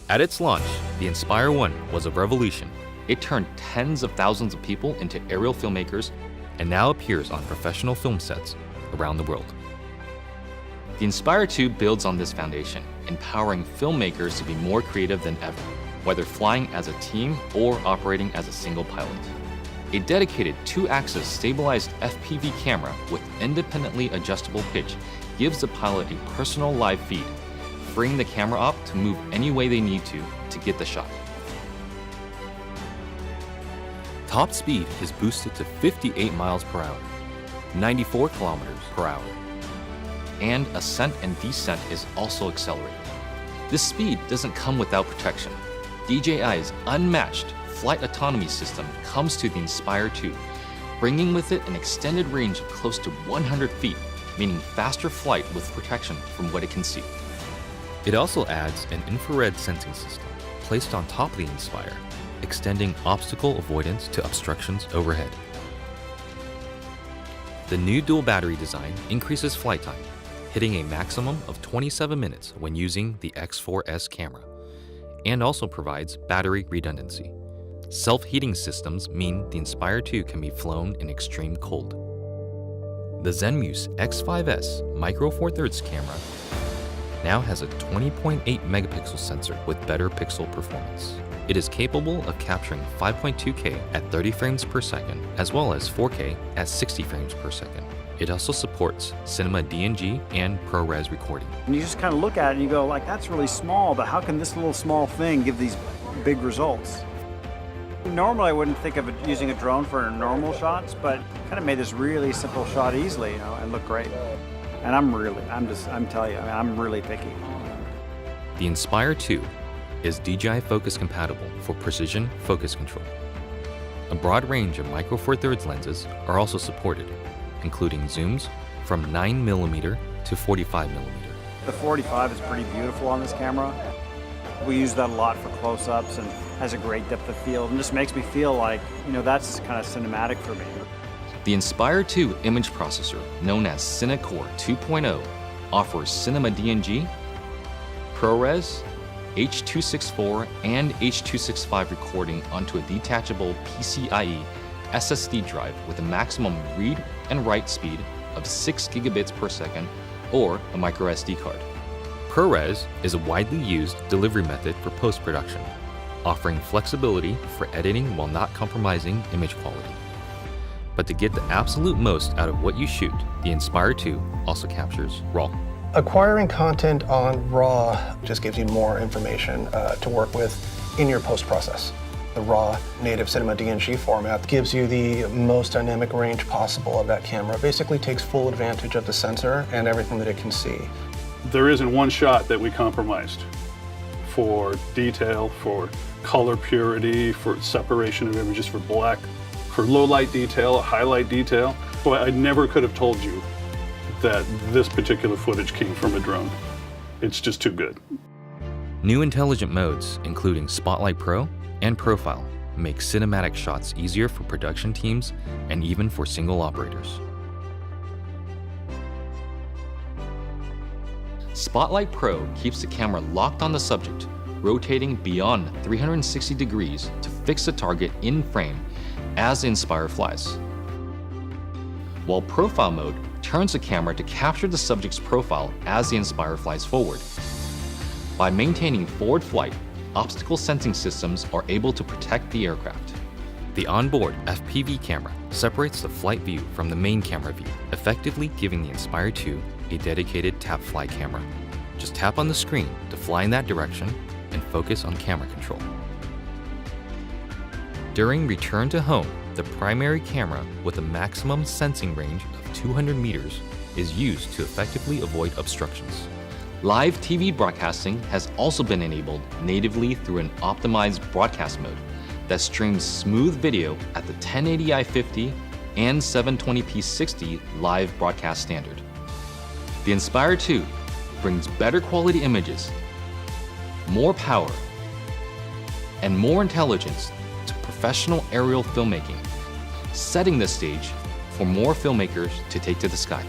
At its launch, the Inspire 1 was a revolution. It turned tens of thousands of people into aerial filmmakers and now appears on professional film sets around the world. The Inspire 2 builds on this foundation, empowering filmmakers to be more creative than ever, whether flying as a team or operating as a single pilot. A dedicated 2-axis stabilized FPV camera with independently adjustable pitch gives the pilot a personal live feed, freeing the camera op to move any way they need to get the shot. Top speed is boosted to 58 miles per hour, 94 kilometers per hour, and ascent and descent is also accelerated. This speed doesn't come without protection. DJI's unmatched flight autonomy system comes to the Inspire 2, bringing with it an extended range of close to 100 feet, meaning faster flight with protection from what it can see. It also adds an infrared sensing system placed on top of the Inspire, extending obstacle avoidance to obstructions overhead. The new dual battery design increases flight time, hitting a maximum of 27 minutes when using the X4S camera, and also provides battery redundancy. Self-heating systems mean the Inspire 2 can be flown in extreme cold. The Zenmuse X5S Micro Four Thirds camera now has a 20.8 megapixel sensor with better pixel performance. It is capable of capturing 5.2K at 30 frames per second, as well as 4K at 60 frames per second. It also supports cinema DNG and ProRes recording. And you just kind of look at it and you go, like, that's really small, but how can this little small thing give these big results? Normally I wouldn't think of using a drone for normal shots, but kind of made this really simple shot easily, and look great. And I'm telling you, I'm really picky. The Inspire 2 is DJI focus compatible for precision focus control. A broad range of Micro Four Thirds lenses are also supported, including zooms from 9mm to 45mm. The 45 is pretty beautiful on this camera. We use that a lot for close-ups and has a great depth of field and just makes me feel like, that's kind of cinematic for me. The Inspire 2 image processor, known as CineCore 2.0, offers cinema DNG, ProRes, H.264 and H.265 recording onto a detachable PCIe SSD drive with a maximum read and write speed of 6 gigabits per second or a micro SD card. ProRes is a widely used delivery method for post-production, offering flexibility for editing while not compromising image quality. But to get the absolute most out of what you shoot, the Inspire 2 also captures RAW. Acquiring content on RAW just gives you more information to work with in your post-process. The RAW native cinema DNG format gives you the most dynamic range possible of that camera. Basically takes full advantage of the sensor and everything that it can see. There isn't one shot that we compromised for detail, for color purity, for separation of images, for black, for low light detail, highlight detail. Boy, I never could have told you that this particular footage came from a drone. It's just too good. New intelligent modes, including Spotlight Pro and Profile, make cinematic shots easier for production teams and even for single operators. Spotlight Pro keeps the camera locked on the subject, rotating beyond 360 degrees to fix the target in frame as the Inspire flies. While Profile mode turns the camera to capture the subject's profile as the Inspire flies forward. By maintaining forward flight, obstacle sensing systems are able to protect the aircraft. The onboard FPV camera separates the flight view from the main camera view, effectively giving the Inspire 2 a dedicated tap fly camera. Just tap on the screen to fly in that direction and focus on camera control. During return to home, the primary camera with a maximum sensing range of 200 meters is used to effectively avoid obstructions. Live TV broadcasting has also been enabled natively through an optimized broadcast mode that streams smooth video at the 1080i 50 and 720p 60 live broadcast standard. The Inspire 2 brings better quality images, more power, and more intelligence to professional aerial filmmaking, setting the stage for more filmmakers to take to the sky.